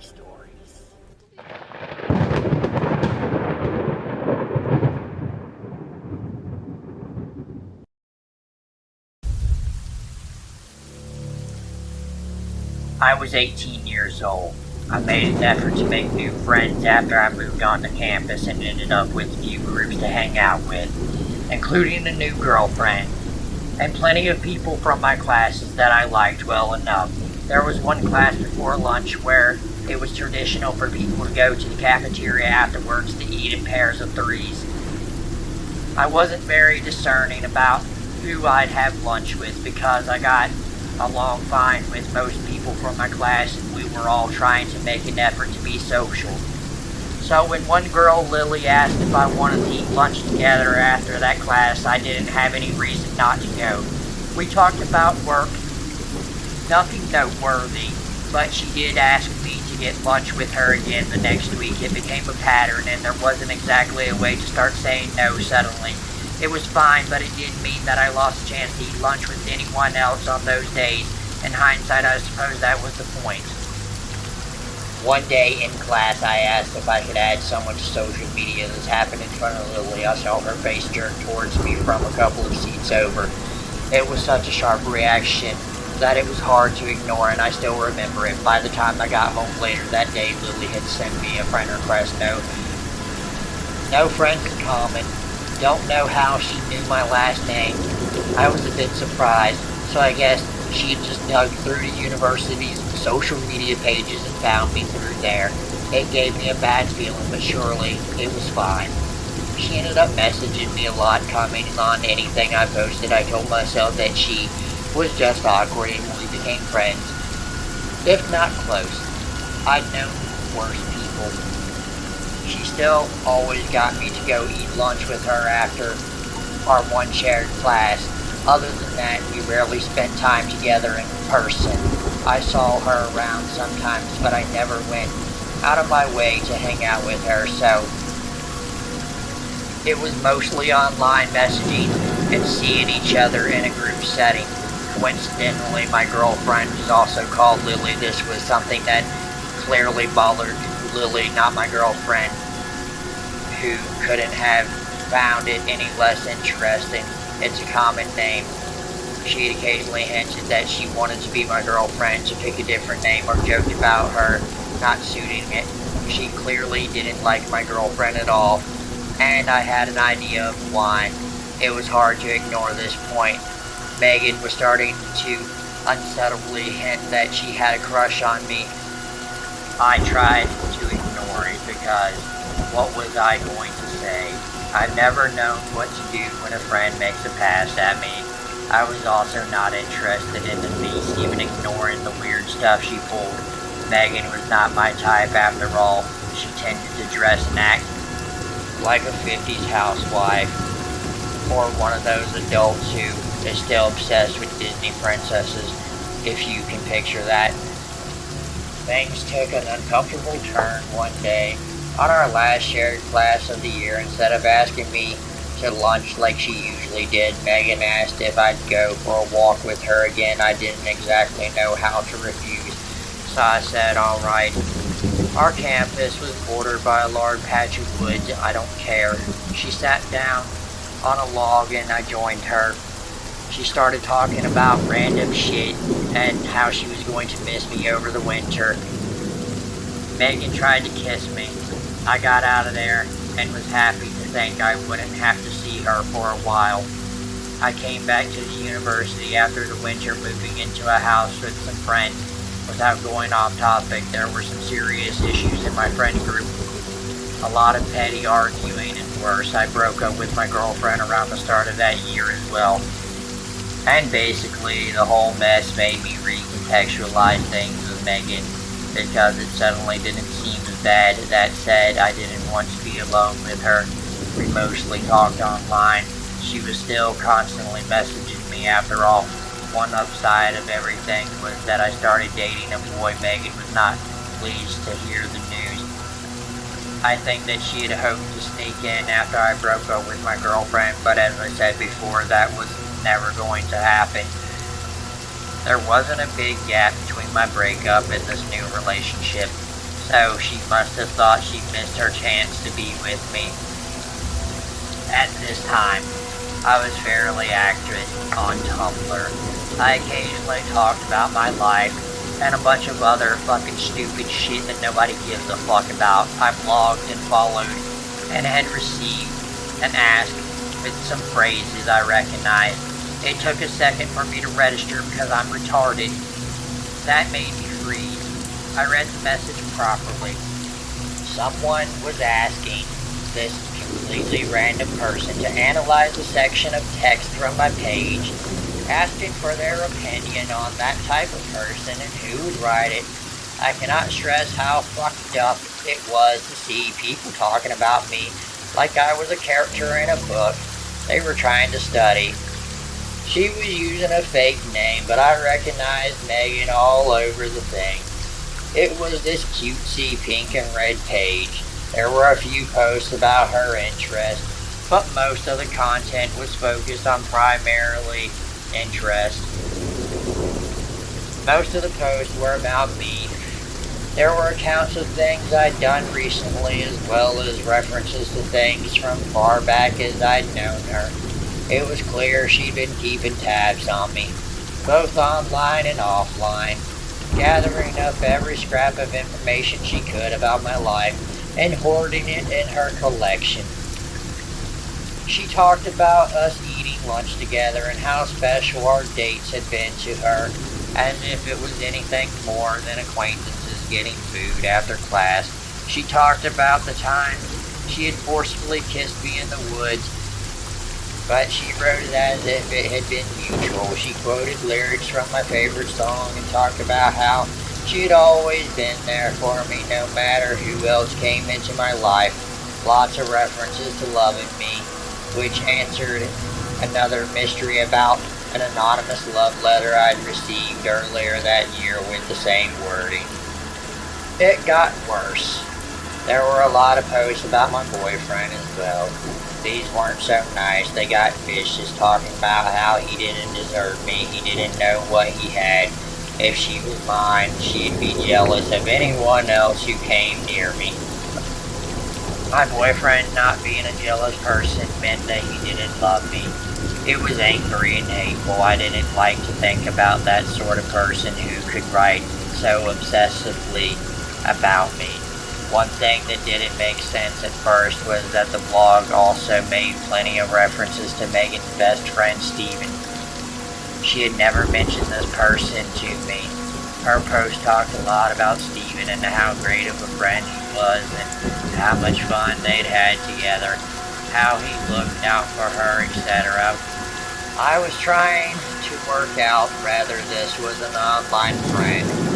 stories. I was 18 years old. I made an effort to make new friends after I moved onto campus and ended up with new groups to hang out with, including a new girlfriend, and plenty of people from my classes that I liked well enough. There was one class before lunch where it was traditional for people to go to the cafeteria afterwards to eat in pairs of threes. I wasn't very discerning about who I'd have lunch with because I got along fine with most people from my class and we were all trying to make an effort to be social. So when one girl, Lily, asked if I wanted to eat lunch together after that class, I didn't have any reason not to go. We talked about work, nothing noteworthy, but she did ask me to get lunch with her again the next week. It became a pattern and there wasn't exactly a way to start saying no suddenly. It was fine, but it did mean that I lost a chance to eat lunch with anyone else on those days. In hindsight, I suppose that was the point. One day in class, I asked if I could add someone to social media. This happened in front of Lily. I saw her face turn towards me from a couple of seats over. It was such a sharp reaction that it was hard to ignore, and I still remember it. By the time I got home later that day, Lily had sent me a friend request note. No friends in common. Don't know how she knew my last name. I was a bit surprised, so I guess she had just dug through the university's social media pages and found me through there. It gave me a bad feeling, but surely it was fine. She ended up messaging me a lot, commenting on anything I posted. I told myself that she was just awkward and we became friends, if not close. I'd known worse people. She still always got me to go eat lunch with her after our one shared class. Other than that, we rarely spent time together in person. I saw her around sometimes, but I never went out of my way to hang out with her, so it was mostly online messaging and seeing each other in a group setting. Coincidentally, my girlfriend was also called Lily. This was something that clearly bothered Lily, not my girlfriend, who couldn't have found it any less interesting. It's a common name. She had occasionally hinted that she wanted to be my girlfriend, to pick a different name, or joked about her not suiting it. She clearly didn't like my girlfriend at all, and I had an idea of why. It was hard to ignore this point. Megan was starting to unsubtly hint that she had a crush on me. I tried to ignore it because what was I going to say? I've never known what to do when a friend makes a pass at me. I was also not interested in the least, even ignoring the weird stuff she pulled. Megan was not my type after all. She tended to dress and act like a 50s housewife, or one of those adults who is still obsessed with Disney princesses, if you can picture that. Things took an uncomfortable turn one day. On our last shared class of the year, instead of asking me to lunch like she usually did, Megan asked if I'd go for a walk with her again. I didn't exactly know how to refuse, so I said alright. Our campus was bordered by a large patch of woods. I don't care. She sat down on a log and I joined her. She started talking about random shit and how she was going to miss me over the winter. Megan tried to kiss me. I got out of there and was happy to think I wouldn't have to see her for a while. I came back to the university after the winter, moving into a house with some friends. Without going off topic, there were some serious issues in my friend group. A lot of petty arguing and worse. I broke up with my girlfriend around the start of that year as well. And basically, the whole mess made me recontextualize things with Megan, because it suddenly didn't seem as bad. That said, I didn't want to be alone with her. We mostly talked online. She was still constantly messaging me after all. One upside of everything was that I started dating a boy. Megan was not pleased to hear the news. I think that she had hoped to sneak in after I broke up with my girlfriend, but as I said before, that was never going to happen. There wasn't a big gap between my breakup and this new relationship. Oh, she must have thought she missed her chance to be with me. At this time, I was fairly active on Tumblr. I occasionally talked about my life and a bunch of other fucking stupid shit that nobody gives a fuck about. I blogged and followed and had received and asked with some phrases I recognized. It took a second for me to register because I'm retarded. That made me freeze. I read the message properly. Someone was asking this completely random person to analyze a section of text from my page, asking for their opinion on that type of person and who would write it. I cannot stress how fucked up it was to see people talking about me like I was a character in a book they were trying to study. She was using a fake name, but I recognized Megan all over the thing. It was this cutesy pink and red page. There were a few posts about her interests, but most of the content was focused on primarily interest. Most of the posts were about me. There were accounts of things I'd done recently, as well as references to things from far back as I'd known her. It was clear she'd been keeping tabs on me, both online and offline, gathering up every scrap of information she could about my life and hoarding it in her collection. She talked about us eating lunch together and how special our dates had been to her, as if it was anything more than acquaintances getting food after class. She talked about the time she had forcefully kissed me in the woods, but she wrote it as if it had been mutual. She quoted lyrics from my favorite song and talked about how she had always been there for me no matter who else came into my life. Lots of references to loving me, which answered another mystery about an anonymous love letter I'd received earlier that year with the same wording. It got worse. There were a lot of posts about my boyfriend as well. These weren't so nice. They got vicious, talking about how he didn't deserve me. He didn't know what he had. If she was mine, she'd be jealous of anyone else who came near me. My boyfriend not being a jealous person meant that he didn't love me. It was angry and hateful. I didn't like to think about that sort of person who could write so obsessively about me. One thing that didn't make sense at first was that the blog also made plenty of references to Megan's best friend, Steven. She had never mentioned this person to me. Her post talked a lot about Steven and how great of a friend he was and how much fun they'd had together, how he looked out for her, etc. I was trying to work out whether this was an online friend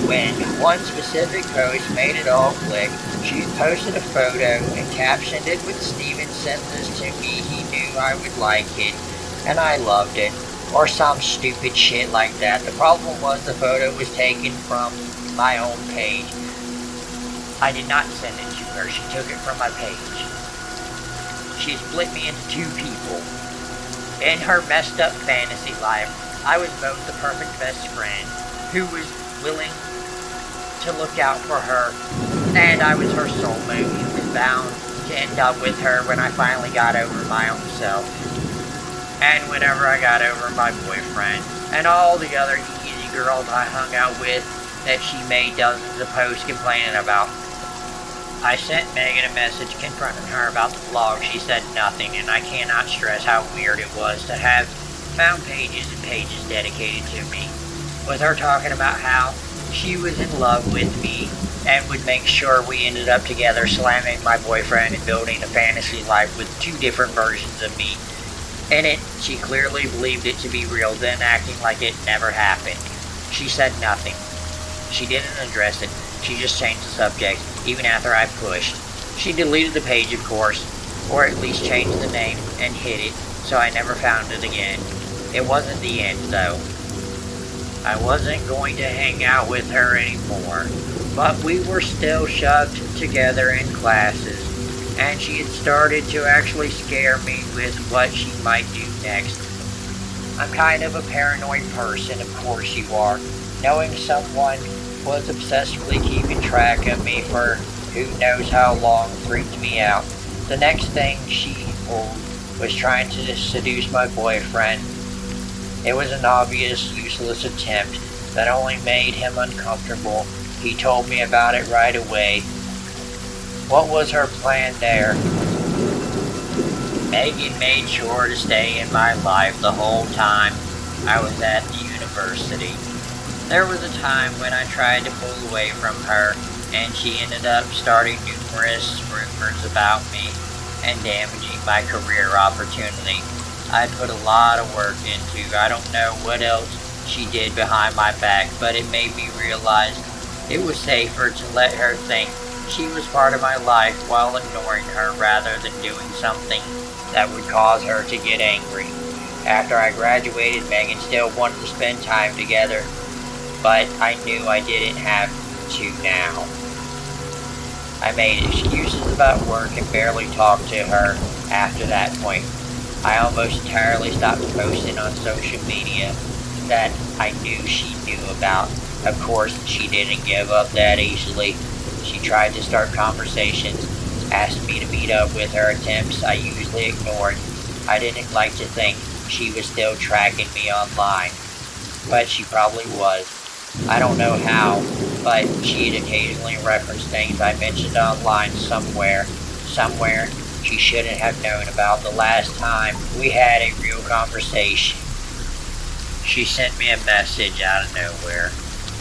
when one specific post made it all click. She posted a photo and captioned it with "Steven sent this to me, he knew I would like it, and I loved it," or some stupid shit like that. The problem was the photo was taken from my own page. I did not send it to her, she took it from my page. She split me into two people. In her messed up fantasy life, I was both the perfect best friend who was willing to look out for her, and I was her soulmate who was bound to end up with her when I finally got over my own self. And whenever I got over my boyfriend and all the other easy girls I hung out with that she made dozens of posts complaining about. I sent Megan a message confronting her about the blog. She said nothing, and I cannot stress how weird it was to have found pages and pages dedicated to me, with her talking about how she was in love with me and would make sure we ended up together, slamming my boyfriend and building a fantasy life with two different versions of me in it. She clearly believed it to be real, then acting like it never happened. She said nothing. She didn't address it. She just changed the subject, even after I pushed. She deleted the page, of course, or at least changed the name and hid it, so I never found it again. It wasn't the end, though. I wasn't going to hang out with her anymore, but we were still shoved together in classes, and she had started to actually scare me with what she might do next. I'm kind of a paranoid person, of course you are. Knowing someone was obsessively keeping track of me for who knows how long freaked me out. The next thing she pulled was trying to seduce my boyfriend. It was an obvious, useless attempt that only made him uncomfortable. He told me about it right away. What was her plan there? Megan made sure to stay in my life the whole time I was at the university. There was a time when I tried to pull away from her, and she ended up starting numerous rumors about me and damaging my career opportunity. I put a lot of work into. I don't know what else she did behind my back, but it made me realize it was safer to let her think she was part of my life while ignoring her rather than doing something that would cause her to get angry. After I graduated, Megan still wanted to spend time together, but I knew I didn't have to now. I made excuses about work and barely talked to her after that point. I almost entirely stopped posting on social media that I knew she knew about. Of course, she didn't give up that easily. She tried to start conversations, asked me to meet up with her attempts I usually ignored. I didn't like to think she was still tracking me online, but she probably was. I don't know how, but she'd occasionally reference things I mentioned online somewhere she shouldn't have known about the last time we had a real conversation. She sent me a message out of nowhere.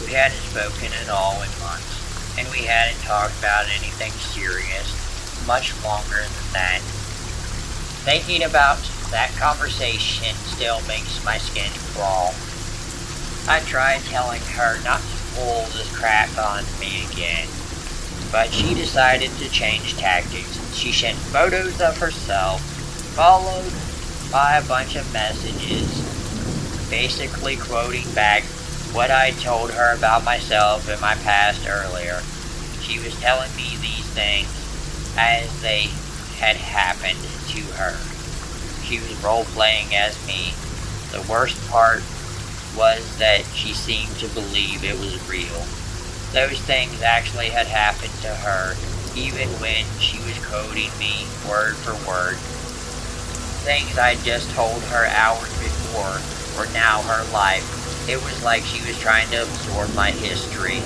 We hadn't spoken at all in months, and we hadn't talked about anything serious much longer than that. Thinking about that conversation still makes my skin crawl. I tried telling her not to pull this crap on me again, but she decided to change tactics. She sent photos of herself, followed by a bunch of messages, basically quoting back what I told her about myself in my past earlier. She was telling me these things as they had happened to her. She was role-playing as me. The worst part was that she seemed to believe it was real. Those things actually had happened to her, even when she was quoting me word for word. Things I just told her hours before were now her life. It was like she was trying to absorb my history.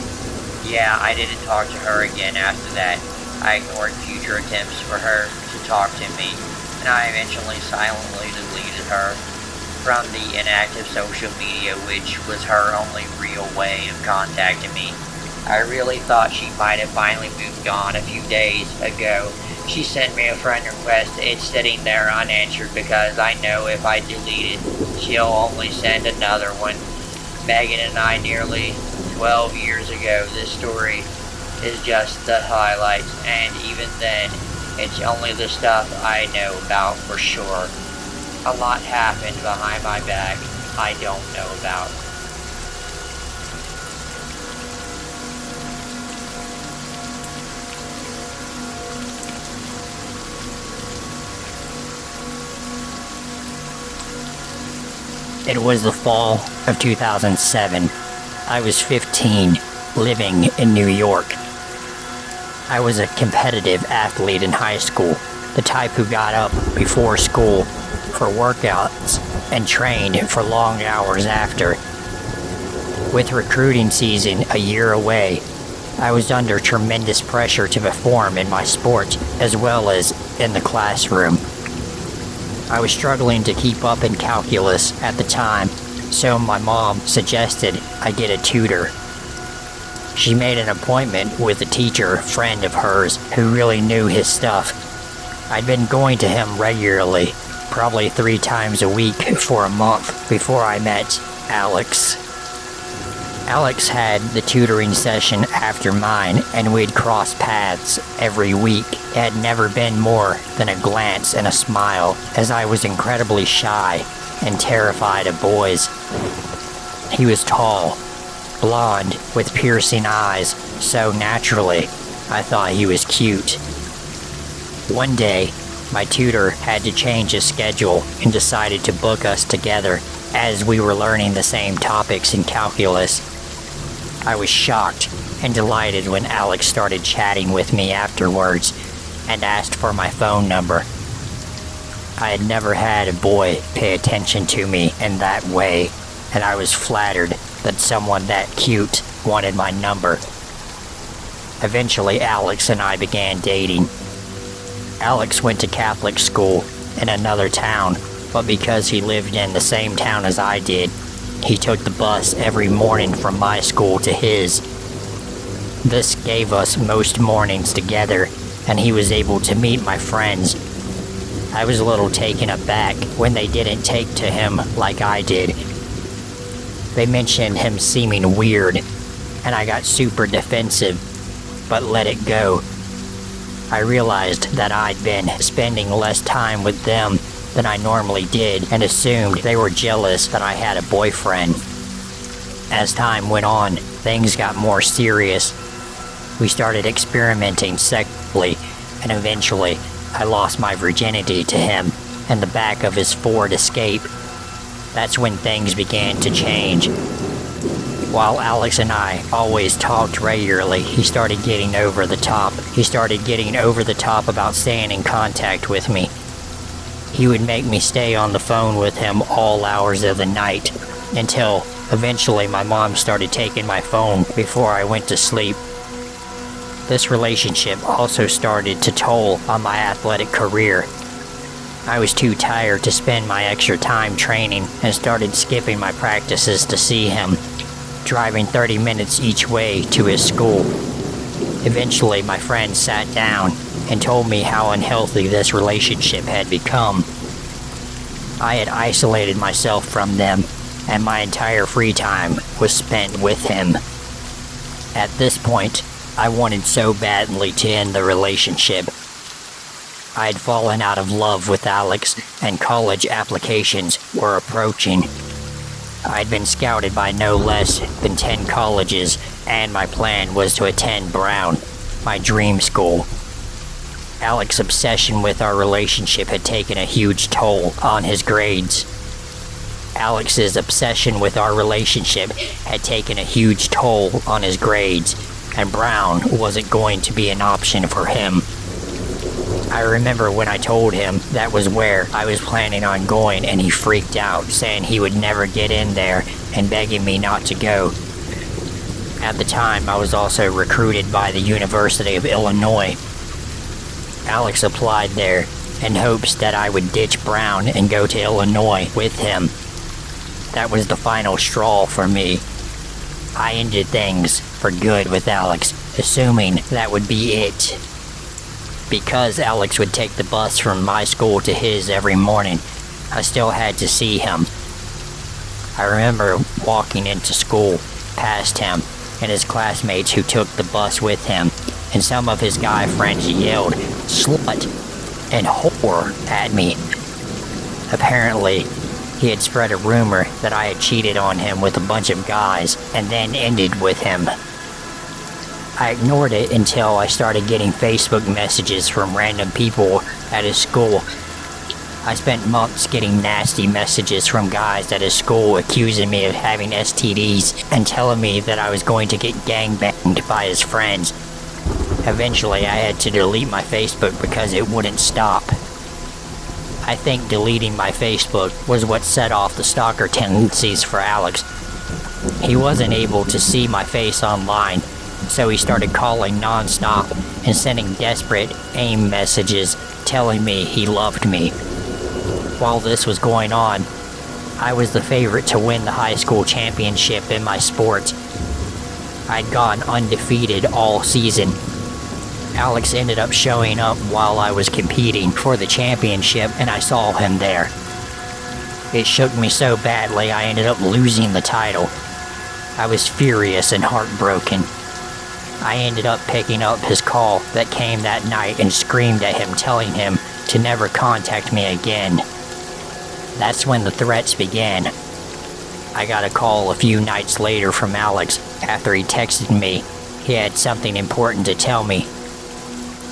Yeah, I didn't talk to her again after that. I ignored future attempts for her to talk to me, and I eventually silently deleted her from the inactive social media, which was her only real way of contacting me. I really thought she might have finally moved on a few days ago. She sent me a friend request. It's sitting there unanswered because I know if I delete it, she'll only send another one. Megan and I nearly 12 years ago. This story is just the highlights, and even then, it's only the stuff I know about for sure. A lot happened behind my back I don't know about. It was the fall of 2007. I was 15, living in New York. I was a competitive athlete in high school, the type who got up before school for workouts and trained for long hours after. With recruiting season a year away, I was under tremendous pressure to perform in my sport as well as in the classroom. I was struggling to keep up in calculus at the time, so my mom suggested I get a tutor. She made an appointment with a teacher friend of hers who really knew his stuff. I'd been going to him regularly, probably 3 times a week for a month before I met Alex. Alex had the tutoring session after mine, and we'd cross paths every week. It had never been more than a glance and a smile, as I was incredibly shy and terrified of boys. He was tall, blonde, with piercing eyes, so naturally, I thought he was cute. One day, my tutor had to change his schedule and decided to book us together as we were learning the same topics in calculus. I was shocked and delighted when Alex started chatting with me afterwards and asked for my phone number. I had never had a boy pay attention to me in that way, and I was flattered that someone that cute wanted my number. Eventually, Alex and I began dating. Alex went to Catholic school in another town, but because he lived in the same town as I did, he took the bus every morning from my school to his. This gave us most mornings together, and he was able to meet my friends. I was a little taken aback when they didn't take to him like I did. They mentioned him seeming weird, and I got super defensive, but let it go. I realized that I'd been spending less time with them than I normally did and assumed they were jealous that I had a boyfriend. As time went on, things got more serious. We started experimenting sexually, and eventually I lost my virginity to him in the back of his Ford Escape. That's when things began to change. While Alex and I always talked regularly, he started getting over the top. He started getting over the top about staying in contact with me. He would make me stay on the phone with him all hours of the night, until eventually my mom started taking my phone before I went to sleep. This relationship also started to toll on my athletic career. I was too tired to spend my extra time training and started skipping my practices to see him, driving 30 minutes each way to his school. Eventually, my friend sat down and told me how unhealthy this relationship had become. I had isolated myself from them, and my entire free time was spent with him. At this point, I wanted so badly to end the relationship. I had fallen out of love with Alex, and college applications were approaching. I'd been scouted by no less than 10 colleges, and my plan was to attend Brown, my dream school. Alex's obsession with our relationship had taken a huge toll on his grades. Alex's obsession with our relationship had taken a huge toll on his grades, and Brown wasn't going to be an option for him. I remember when I told him that was where I was planning on going, and he freaked out, saying he would never get in there and begging me not to go. At the time, I was also recruited by the University of Illinois. Alex applied there in hopes that I would ditch Brown and go to Illinois with him. That was the final straw for me. I ended things for good with Alex, assuming that would be it. Because Alex would take the bus from my school to his every morning, I still had to see him. I remember walking into school past him and his classmates who took the bus with him, and some of his guy friends yelled "slut" and "whore" at me. Apparently, he had spread a rumor that I had cheated on him with a bunch of guys and then ended with him. I ignored it until I started getting Facebook messages from random people at his school. I spent months getting nasty messages from guys at his school accusing me of having STDs and telling me that I was going to get gangbanged by his friends. Eventually, I had to delete my Facebook because it wouldn't stop. I think deleting my Facebook was what set off the stalker tendencies for Alex. He wasn't able to see my face online, so he started calling non-stop and sending desperate AIM messages telling me he loved me. While this was going on, I was the favorite to win the high school championship in my sport. I'd gone undefeated all season. Alex ended up showing up while I was competing for the championship, and I saw him there. It shook me so badly I ended up losing the title. I was furious and heartbroken. I ended up picking up his call that came that night and screamed at him, telling him to never contact me again. That's when the threats began. I got a call a few nights later from Alex after he texted me. He had something important to tell me.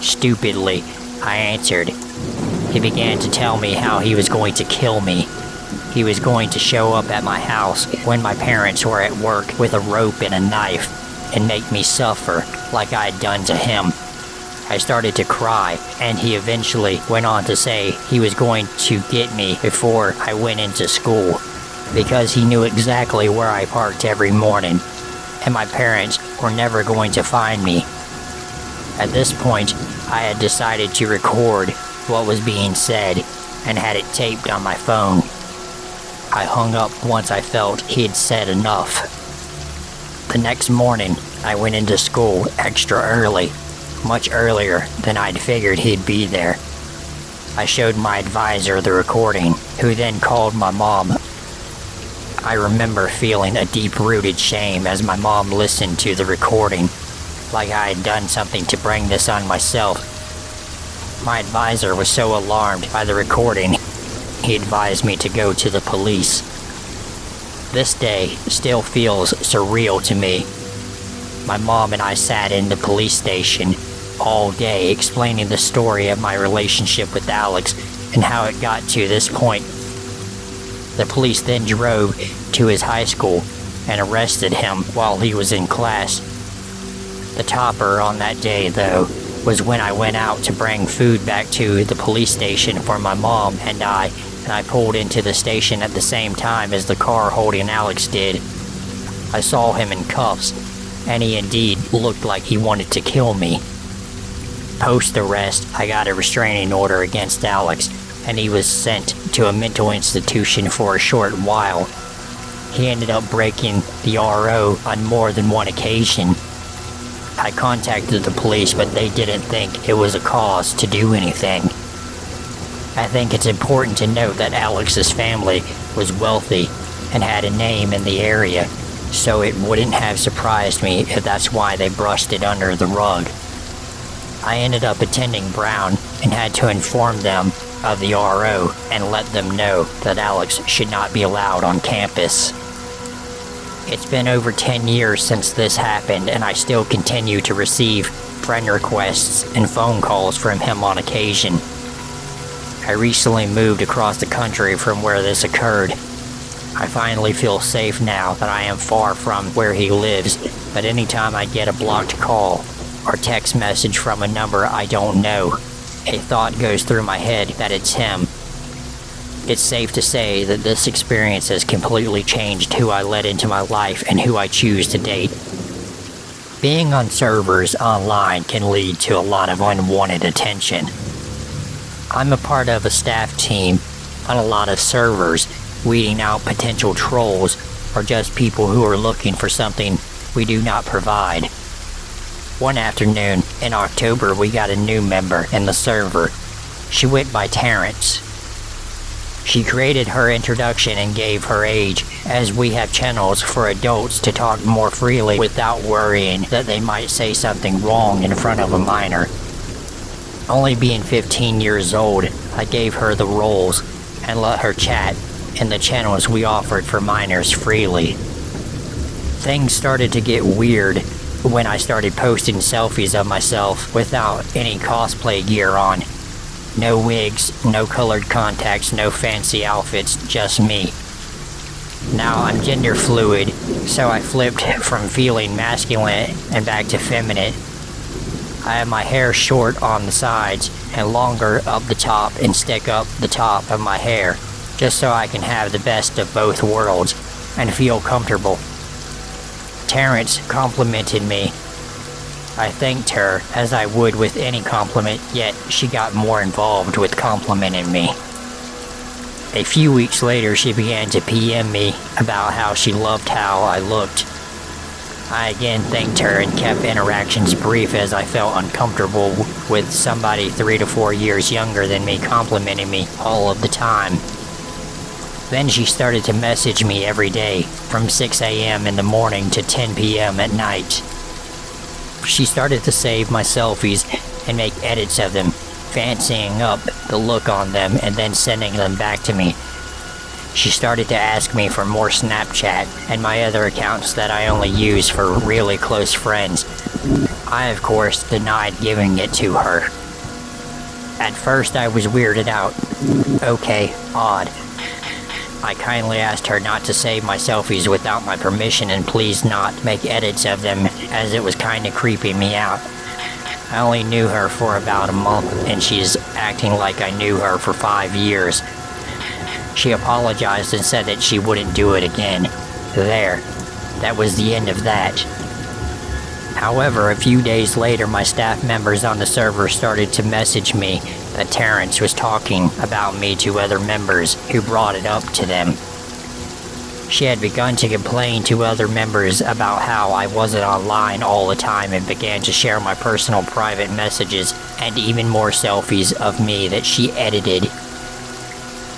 Stupidly, I answered. He began to tell me how he was going to kill me. He was going to show up at my house when my parents were at work with a rope and a knife. and make me suffer like I had done to him. I started to cry, and he eventually went on to say he was going to get me before I went into school, because he knew exactly where I parked every morning, and my parents were never going to find me. At this point, I had decided to record what was being said and had it taped on my phone. I hung up once I felt he had said enough. The next morning, I went into school extra early, much earlier than I'd figured he'd be there. I showed my advisor the recording, who then called my mom. I remember feeling a deep-rooted shame as my mom listened to the recording, like I had done something to bring this on myself. My advisor was so alarmed by the recording, he advised me to go to the police. This day still feels surreal to me. My mom and I sat in the police station all day explaining the story of my relationship with Alex and how it got to this point. The police then drove to his high school and arrested him while he was in class. The topper on that day, though, was when I went out to bring food back to the police station for my mom and I pulled into the station at the same time as the car holding Alex did. I saw him in cuffs, and he indeed looked like he wanted to kill me. Post-arrest, I got a restraining order against Alex, and he was sent to a mental institution for a short while. He ended up breaking the RO on more than one occasion. I contacted the police, but they didn't think it was a cause to do anything. I think it's important to note that Alex's family was wealthy and had a name in the area, so it wouldn't have surprised me if that's why they brushed it under the rug. I ended up attending Brown and had to inform them of the RO and let them know that Alex should not be allowed on campus. It's been over 10 years since this happened, and I still continue to receive friend requests and phone calls from him on occasion. I recently moved across the country from where this occurred. I finally feel safe now that I am far from where he lives, but anytime I get a blocked call or text message from a number I don't know, a thought goes through my head that it's him. It's safe to say that this experience has completely changed who I let into my life and who I choose to date. Being on servers online can lead to a lot of unwanted attention. I'm a part of a staff team on a lot of servers, weeding out potential trolls or just people who are looking for something we do not provide. One afternoon in October, we got a new member in the server. She went by Terrence. She created her introduction and gave her age, as we have channels for adults to talk more freely without worrying that they might say something wrong in front of a minor. Only being 15 years old, I gave her the roles and let her chat in the channels we offered for minors freely. Things started to get weird when I started posting selfies of myself without any cosplay gear on. No wigs, no colored contacts, no fancy outfits, just me. Now I'm gender fluid, so I flipped from feeling masculine and back to feminine. I have my hair short on the sides and longer up the top and stick up the top of my hair, just so I can have the best of both worlds and feel comfortable. Terrence complimented me. I thanked her as I would with any compliment, yet she got more involved with complimenting me. A few weeks later, she began to PM me about how she loved how I looked. I again thanked her and kept interactions brief as I felt uncomfortable with somebody 3 to 4 years younger than me complimenting me all of the time. Then she started to message me every day from 6 a.m. in the morning to 10 p.m. at night. She started to save my selfies and make edits of them, fancying up the look on them and then sending them back to me. She started to ask me for more Snapchat and my other accounts that I only use for really close friends. I, of course, denied giving it to her. At first I was weirded out. Okay, odd. I kindly asked her not to save my selfies without my permission and please not make edits of them, as it was kinda creeping me out. I only knew her for about a month, and she's acting like I knew her for 5 years. She apologized and said that she wouldn't do it again. There. That was the end of that. However, a few days later, my staff members on the server started to message me that Terrence was talking about me to other members who brought it up to them. She had begun to complain to other members about how I wasn't online all the time and began to share my personal private messages and even more selfies of me that she edited.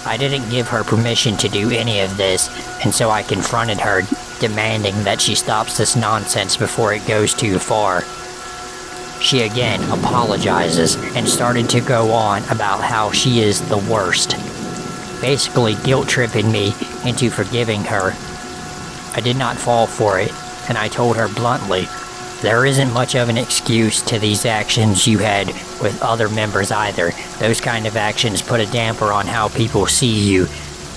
I didn't give her permission to do any of this, and so I confronted her, demanding that she stops this nonsense before it goes too far. She again apologizes and started to go on about how she is the worst, basically guilt-tripping me into forgiving her. I did not fall for it, and I told her bluntly, there isn't much of an excuse to these actions you had with other members either. Those kind of actions put a damper on how people see you,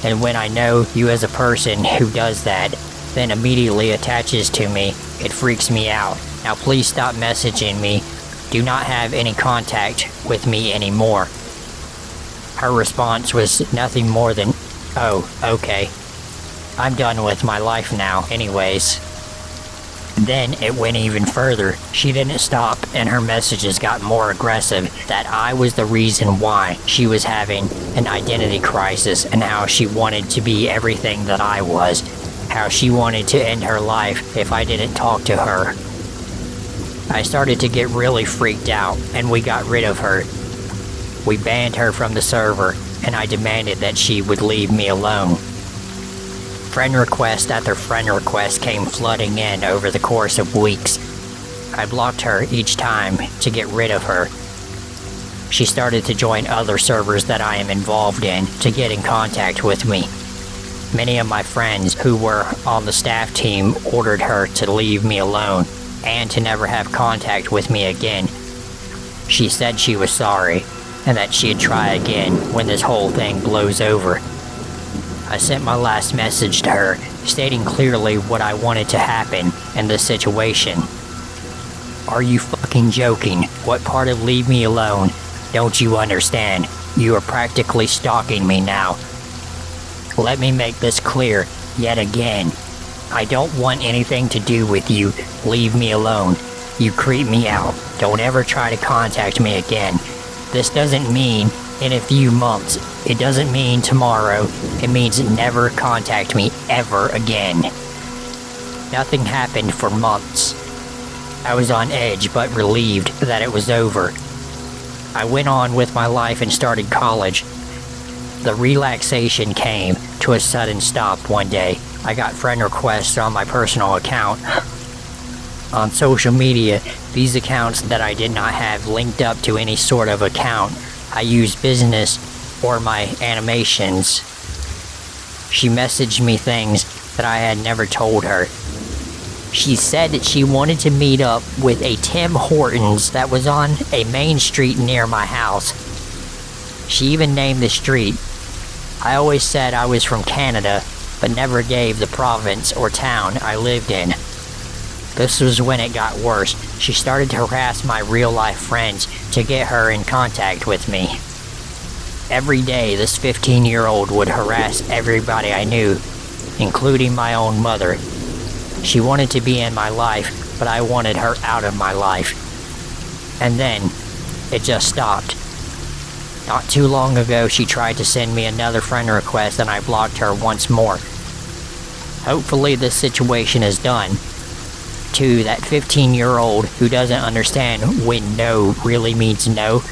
and when I know you as a person who does that, then immediately attaches to me, it freaks me out. Now please stop messaging me. Do not have any contact with me anymore. Her response was nothing more than, oh, okay. I'm done with my life now anyways. Then it went even further. She didn't stop, and her messages got more aggressive, that I was the reason why she was having an identity crisis, and how she wanted to be everything that I was, how she wanted to end her life if I didn't talk to her. I started to get really freaked out, and we got rid of her. We banned her from the server, and I demanded that she would leave me alone. Friend request after friend request came flooding in over the course of weeks. I blocked her each time to get rid of her. She started to join other servers that I am involved in to get in contact with me. Many of my friends who were on the staff team ordered her to leave me alone and to never have contact with me again. She said she was sorry and that she'd try again when this whole thing blows over. I sent my last message to her, stating clearly what I wanted to happen in this situation. Are you fucking joking? What part of leave me alone don't you understand? You are practically stalking me now. Let me make this clear yet again. I don't want anything to do with you. Leave me alone. You creep me out. Don't ever try to contact me again. This doesn't mean in a few months. It doesn't mean tomorrow. It means never contact me ever again. Nothing happened for months. I was on edge but relieved that it was over. I went on with my life and started college. The relaxation came to a sudden stop one day. I got friend requests on my personal account. On social media, these accounts that I did not have linked up to any sort of account. I used business or my animations. She messaged me things that I had never told her. She said that she wanted to meet up with a Tim Hortons that was on a main street near my house. She even named the street. I always said I was from Canada, but never gave the province or town I lived in. This was when it got worse. She started to harass my real-life friends to get her in contact with me. Every day, this 15-year-old would harass everybody I knew, including my own mother. She wanted to be in my life, but I wanted her out of my life. And then, it just stopped. Not too long ago, she tried to send me another friend request and I blocked her once more. Hopefully this situation is done. To that 15-year-old who doesn't understand when no really means no,